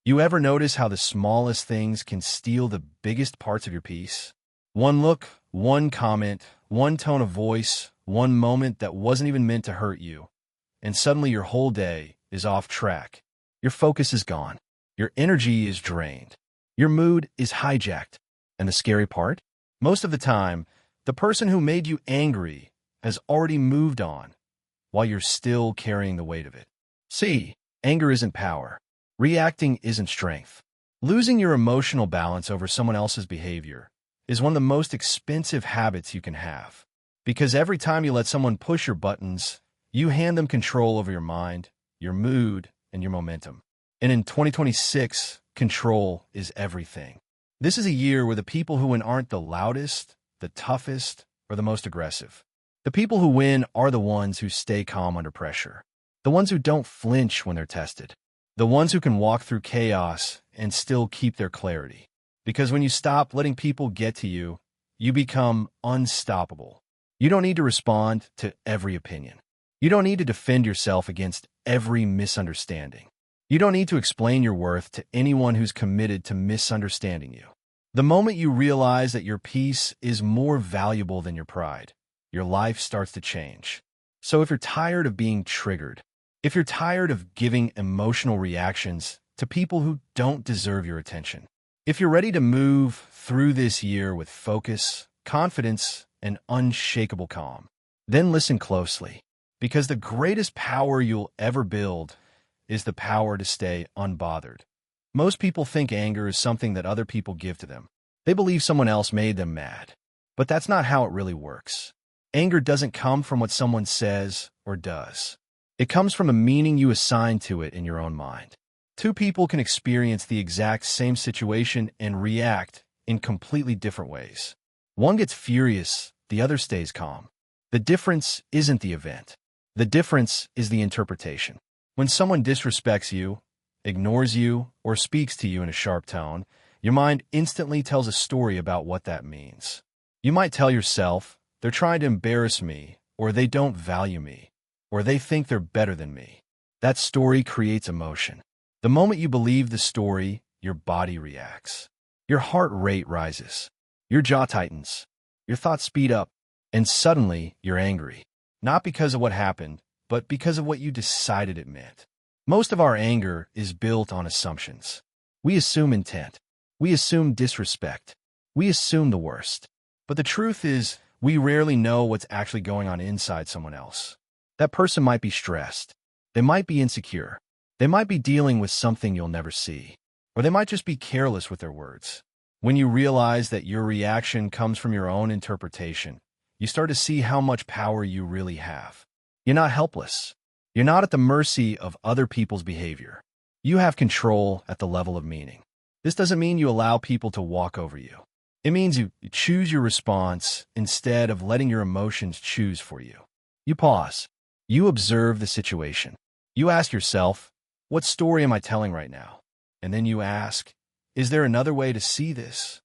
You ever notice how the smallest things can steal the biggest parts of your peace? One look, one comment, one tone of voice, one moment that wasn't even meant to hurt you, and suddenly your whole day is off track. Your focus is gone. Your energy is drained. Your mood is hijacked. And the scary part? Most of the time, the person who made you angry has already moved on, while you're still carrying the weight of it. See, anger isn't power. Reacting isn't strength. Losing your emotional balance over someone else's behavior is one of the most expensive habits you can have. Because every time you let someone push your buttons, you hand them control over your mind, your mood, and your momentum. And in 2026, control is everything. This is a year where the people who win aren't the loudest, the toughest, or the most aggressive. The people who win are the ones who stay calm under pressure. The ones who don't flinch when they're tested. The ones who can walk through chaos and still keep their clarity. Because when you stop letting people get to you, you become unstoppable. You don't need to respond to every opinion. You don't need to defend yourself against every misunderstanding. You don't need to explain your worth to anyone who's committed to misunderstanding you. The moment you realize that your peace is more valuable than your pride, your life starts to change. So if you're tired of being triggered, if you're tired of giving emotional reactions to people who don't deserve your attention, if you're ready to move through this year with focus, confidence, and unshakable calm, then listen closely, because the greatest power you'll ever build is the power to stay unbothered. Most people think anger is something that other people give to them. They believe someone else made them mad. But that's not how it really works. Anger doesn't come from what someone says or does. It comes from the meaning you assign to it in your own mind. Two people can experience the exact same situation and react in completely different ways. One gets furious, the other stays calm. The difference isn't the event. The difference is the interpretation. When someone disrespects you, ignores you, or speaks to you in a sharp tone, your mind instantly tells a story about what that means. You might tell yourself, they're trying to embarrass me, or they don't value me, or they think they're better than me. That story creates emotion. The moment you believe the story, your body reacts. Your heart rate rises. Your jaw tightens. Your thoughts speed up. And suddenly, you're angry. Not because of what happened, but because of what you decided it meant. Most of our anger is built on assumptions. We assume intent. We assume disrespect. We assume the worst. But the truth is, we rarely know what's actually going on inside someone else. That person might be stressed. They might be insecure. They might be dealing with something you'll never see. Or they might just be careless with their words. When you realize that your reaction comes from your own interpretation, you start to see how much power you really have. You're not helpless. You're not at the mercy of other people's behavior. You have control at the level of meaning. This doesn't mean you allow people to walk over you. It means you choose your response instead of letting your emotions choose for you. You pause. You observe the situation. You ask yourself, what story am I telling right now? And then you ask, is there another way to see this?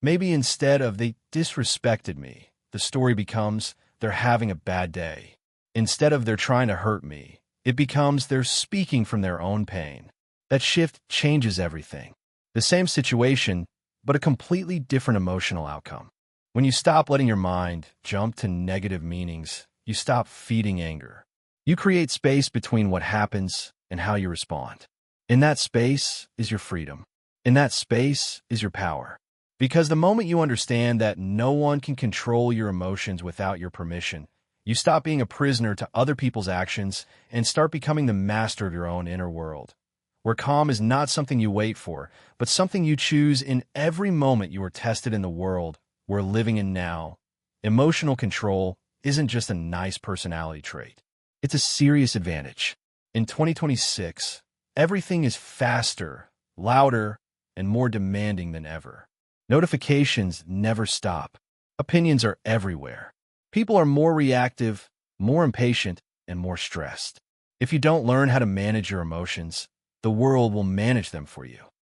Maybe instead of they disrespected me, the story becomes they're having a bad day. Instead of they're trying to hurt me, it becomes they're speaking from their own pain. That shift changes everything. The same situation, but a completely different emotional outcome. When you stop letting your mind jump to negative meanings, you stop feeding anger. You create space between what happens and how you respond. In that space is your freedom. In that space is your power. Because the moment you understand that no one can control your emotions without your permission, you stop being a prisoner to other people's actions and start becoming the master of your own inner world, where calm is not something you wait for, but something you choose in every moment you are tested in the world we're living in now. Emotional control isn't just a nice personality trait. It's a serious advantage. In 2026, everything is faster, louder, and more demanding than ever. Notifications never stop. Opinions are everywhere. People are more reactive, more impatient, and more stressed. If you don't learn how to manage your emotions, the world will manage them for you.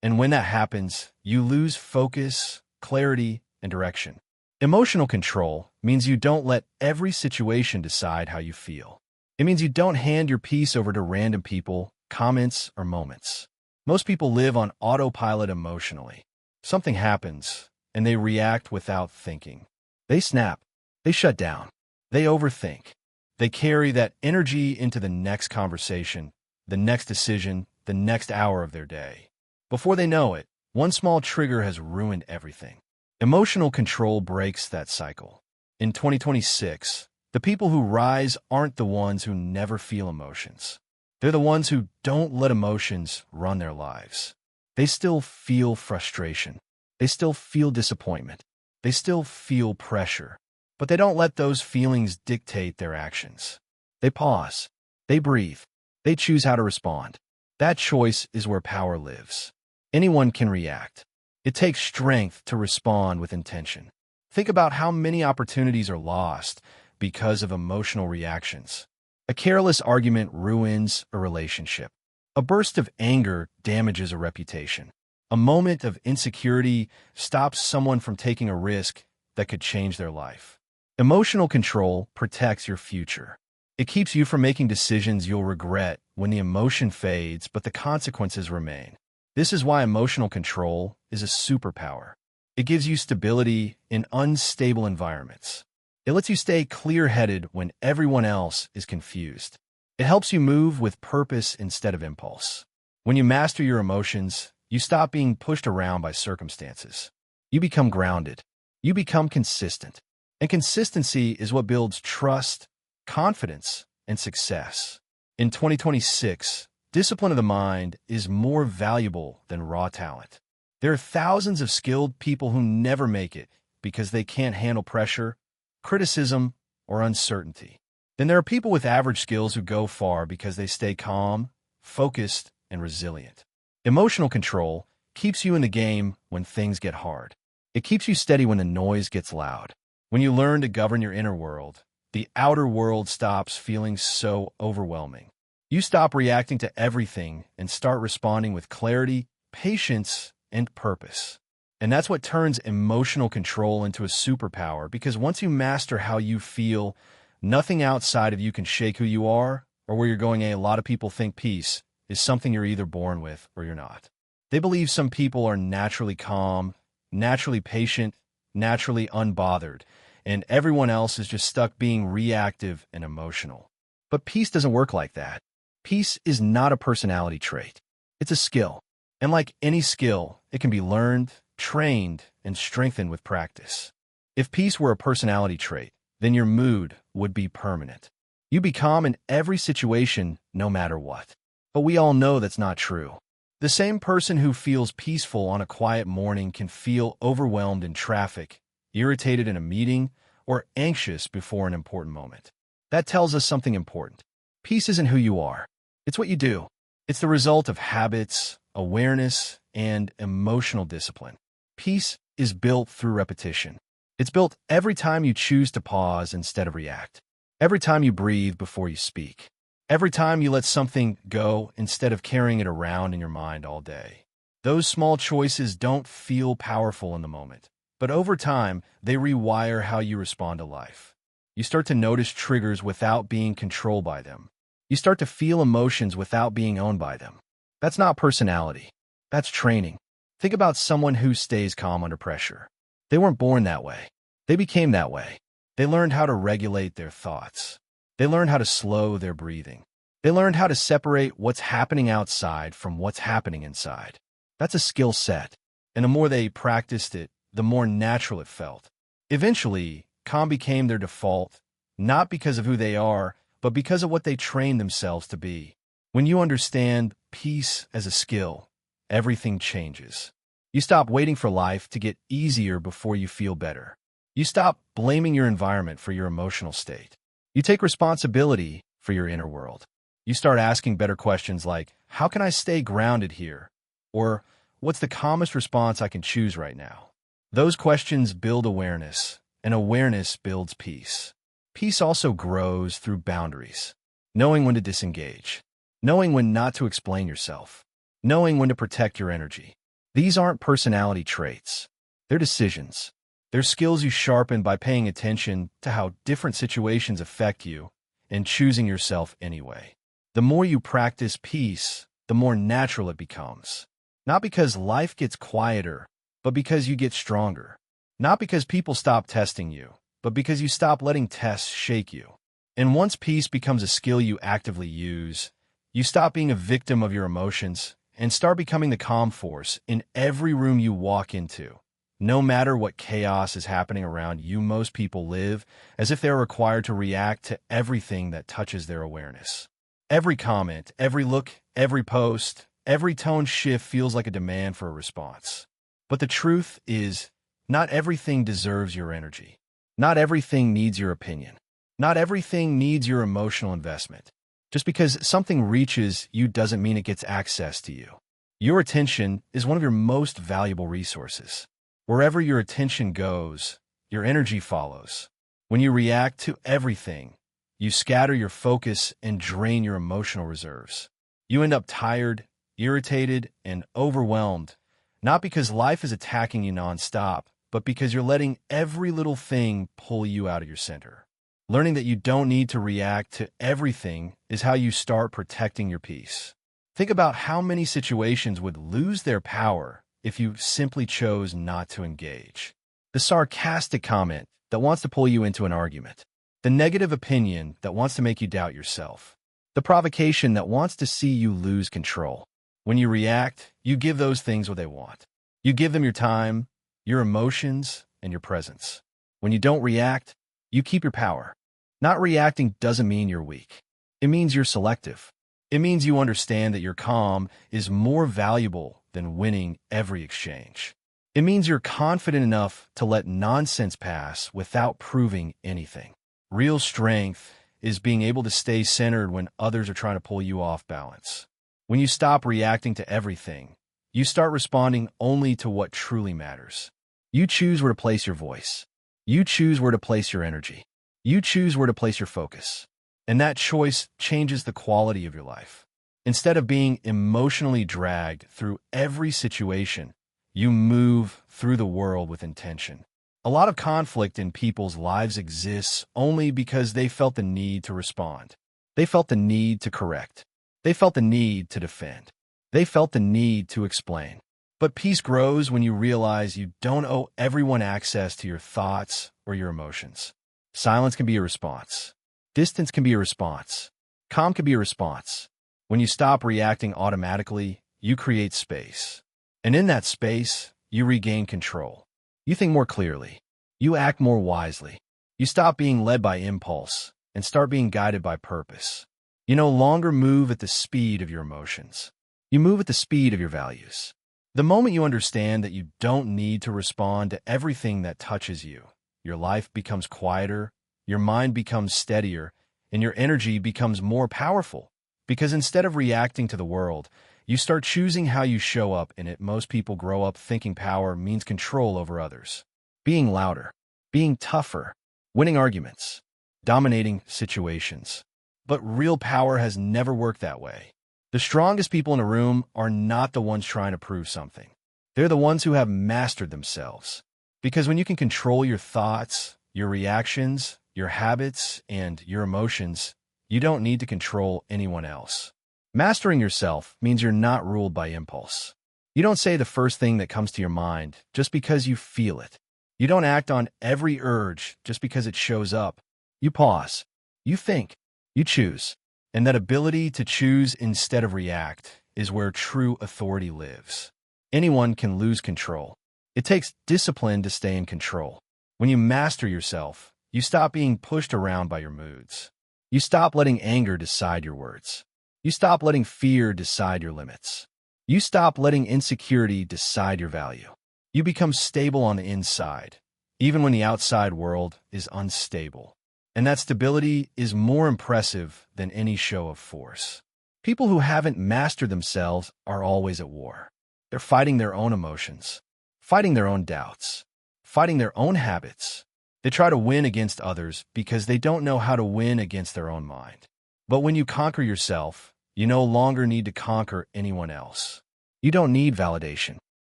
And when that happens, you lose focus, clarity, and direction. Emotional control means you don't let every situation decide how you feel. It means you don't hand your peace over to random people, comments, or moments. Most people live on autopilot emotionally. Something happens, and they react without thinking. They snap. They shut down. They overthink. They carry that energy into the next conversation, the next decision, the next hour of their day. Before they know it, one small trigger has ruined everything. Emotional control breaks that cycle. In 2026, the people who rise aren't the ones who never feel emotions. They're the ones who don't let emotions run their lives. They still feel frustration. They still feel disappointment. They still feel pressure. But they don't let those feelings dictate their actions. They pause. They breathe. They choose how to respond. That choice is where power lives. Anyone can react. It takes strength to respond with intention. Think about how many opportunities are lost because of emotional reactions. A careless argument ruins a relationship. A burst of anger damages a reputation. A moment of insecurity stops someone from taking a risk that could change their life. Emotional control protects your future. It keeps you from making decisions you'll regret when the emotion fades, but the consequences remain. This is why emotional control is a superpower. It gives you stability in unstable environments. It lets you stay clear-headed when everyone else is confused. It helps you move with purpose instead of impulse. When you master your emotions, you stop being pushed around by circumstances. You become grounded. You become consistent. And consistency is what builds trust, confidence, and success. In 2026, discipline of the mind is more valuable than raw talent. There are thousands of skilled people who never make it because they can't handle pressure, criticism, or uncertainty. Then there are people with average skills who go far because they stay calm, focused, and resilient. Emotional control keeps you in the game when things get hard. It keeps you steady when the noise gets loud. When you learn to govern your inner world, the outer world stops feeling so overwhelming. You stop reacting to everything and start responding with clarity, patience, and purpose. And that's what turns emotional control into a superpower, because once you master how you feel, nothing outside of you can shake who you are or where you're going. A lot of people think peace is something you're either born with or you're not. They believe some people are naturally calm, naturally patient, naturally unbothered, and everyone else is just stuck being reactive and emotional. But peace doesn't work like that. Peace is not a personality trait. It's a skill. And like any skill, it can be learned, trained, and strengthened with practice. If peace were a personality trait, then your mood would be permanent. You'd be calm in every situation, no matter what. But we all know that's not true. The same person who feels peaceful on a quiet morning can feel overwhelmed in traffic, irritated in a meeting, or anxious before an important moment. That tells us something important. Peace isn't who you are. It's what you do. It's the result of habits, awareness, and emotional discipline. Peace is built through repetition. It's built every time you choose to pause instead of react. Every time you breathe before you speak. Every time you let something go instead of carrying it around in your mind all day. Those small choices don't feel powerful in the moment, but over time, they rewire how you respond to life. You start to notice triggers without being controlled by them. You start to feel emotions without being owned by them. That's not personality. That's training. Think about someone who stays calm under pressure. They weren't born that way. They became that way. They learned how to regulate their thoughts. They learned how to slow their breathing. They learned how to separate what's happening outside from what's happening inside. That's a skill set. And the more they practiced it, the more natural it felt. Eventually, calm became their default, not because of who they are, but because of what they trained themselves to be. When you understand peace as a skill, everything changes. You stop waiting for life to get easier before you feel better. You stop blaming your environment for your emotional state. You take responsibility for your inner world. You start asking better questions like, how can I stay grounded here? Or, what's the calmest response I can choose right now? Those questions build awareness, and awareness builds peace. Peace also grows through boundaries. Knowing when to disengage. Knowing when not to explain yourself. Knowing when to protect your energy. These aren't personality traits. They're decisions. They're skills you sharpen by paying attention to how different situations affect you and choosing yourself anyway. The more you practice peace, the more natural it becomes. Not because life gets quieter, but because you get stronger. Not because people stop testing you, but because you stop letting tests shake you. And once peace becomes a skill you actively use, you stop being a victim of your emotions and start becoming the calm force in every room you walk into. No matter what chaos is happening around you, most people live as if they're required to react to everything that touches their awareness. Every comment, every look, every post, every tone shift feels like a demand for a response. But the truth is, not everything deserves your energy. Not everything needs your opinion. Not everything needs your emotional investment. Just because something reaches you doesn't mean it gets access to you. Your attention is one of your most valuable resources. Wherever your attention goes, your energy follows. When you react to everything, you scatter your focus and drain your emotional reserves. You end up tired, irritated, and overwhelmed, not because life is attacking you nonstop, but because you're letting every little thing pull you out of your center. Learning that you don't need to react to everything is how you start protecting your peace. Think about how many situations would lose their power if you simply chose not to engage. The sarcastic comment that wants to pull you into an argument. The negative opinion that wants to make you doubt yourself. The provocation that wants to see you lose control. When you react, you give those things what they want. You give them your time, your emotions, and your presence. When you don't react, you keep your power. Not reacting doesn't mean you're weak. It means you're selective. It means you understand that your calm is more valuable than winning every exchange. It means you're confident enough to let nonsense pass without proving anything. Real strength is being able to stay centered when others are trying to pull you off balance. When you stop reacting to everything, you start responding only to what truly matters. You choose where to place your voice. You choose where to place your energy. You choose where to place your focus. And that choice changes the quality of your life. Instead of being emotionally dragged through every situation, you move through the world with intention. A lot of conflict in people's lives exists only because they felt the need to respond. They felt the need to correct. They felt the need to defend. They felt the need to explain. But peace grows when you realize you don't owe everyone access to your thoughts or your emotions. Silence can be a response. Distance can be a response. Calm can be a response. When you stop reacting automatically, you create space. And in that space, you regain control. You think more clearly. You act more wisely. You stop being led by impulse and start being guided by purpose. You no longer move at the speed of your emotions. You move at the speed of your values. The moment you understand that you don't need to respond to everything that touches you, your life becomes quieter, your mind becomes steadier, and your energy becomes more powerful. Because instead of reacting to the world, you start choosing how you show up in it. Most people grow up thinking power means control over others. Being louder, being tougher, winning arguments, dominating situations. But real power has never worked that way. The strongest people in a room are not the ones trying to prove something. They're the ones who have mastered themselves. Because when you can control your thoughts, your reactions, your habits, and your emotions, you don't need to control anyone else. Mastering yourself means you're not ruled by impulse. You don't say the first thing that comes to your mind just because you feel it. You don't act on every urge just because it shows up. You pause. You think. You choose. And that ability to choose instead of react is where true authority lives. Anyone can lose control. It takes discipline to stay in control. When you master yourself, you stop being pushed around by your moods. You stop letting anger decide your words. You stop letting fear decide your limits. You stop letting insecurity decide your value. You become stable on the inside, even when the outside world is unstable. And that stability is more impressive than any show of force. People who haven't mastered themselves are always at war. They're fighting their own emotions, fighting their own doubts, fighting their own habits. They try to win against others because they don't know how to win against their own mind. But when you conquer yourself, you no longer need to conquer anyone else. You don't need validation.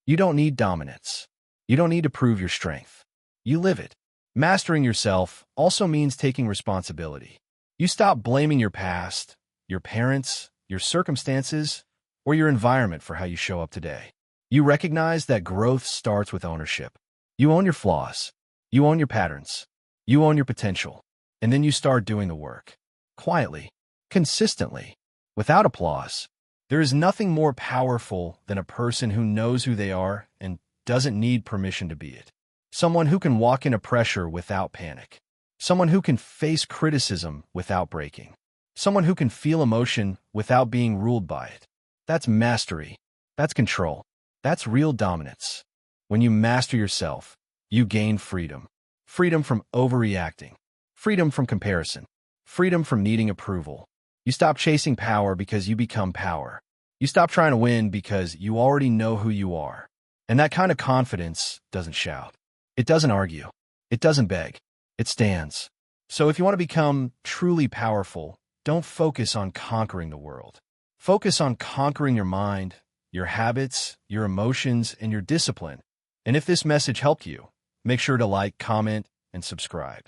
You don't need dominance. You don't need to prove your strength. You live it. Mastering yourself also means taking responsibility. You stop blaming your past, your parents, your circumstances, or your environment for how you show up today. You recognize that growth starts with ownership. You own your flaws. You own your patterns. You own your potential. And then you start doing the work. Quietly. Consistently. Without applause. There is nothing more powerful than a person who knows who they are and doesn't need permission to be it. Someone who can walk into pressure without panic. Someone who can face criticism without breaking. Someone who can feel emotion without being ruled by it. That's mastery. That's control. That's real dominance. When you master yourself, you gain freedom. Freedom from overreacting. Freedom from comparison. Freedom from needing approval. You stop chasing power because you become power. You stop trying to win because you already know who you are. And that kind of confidence doesn't shout. It doesn't argue. It doesn't beg. It stands. So if you want to become truly powerful, don't focus on conquering the world. Focus on conquering your mind, your habits, your emotions, and your discipline. And if this message helped you, make sure to like, comment, and subscribe.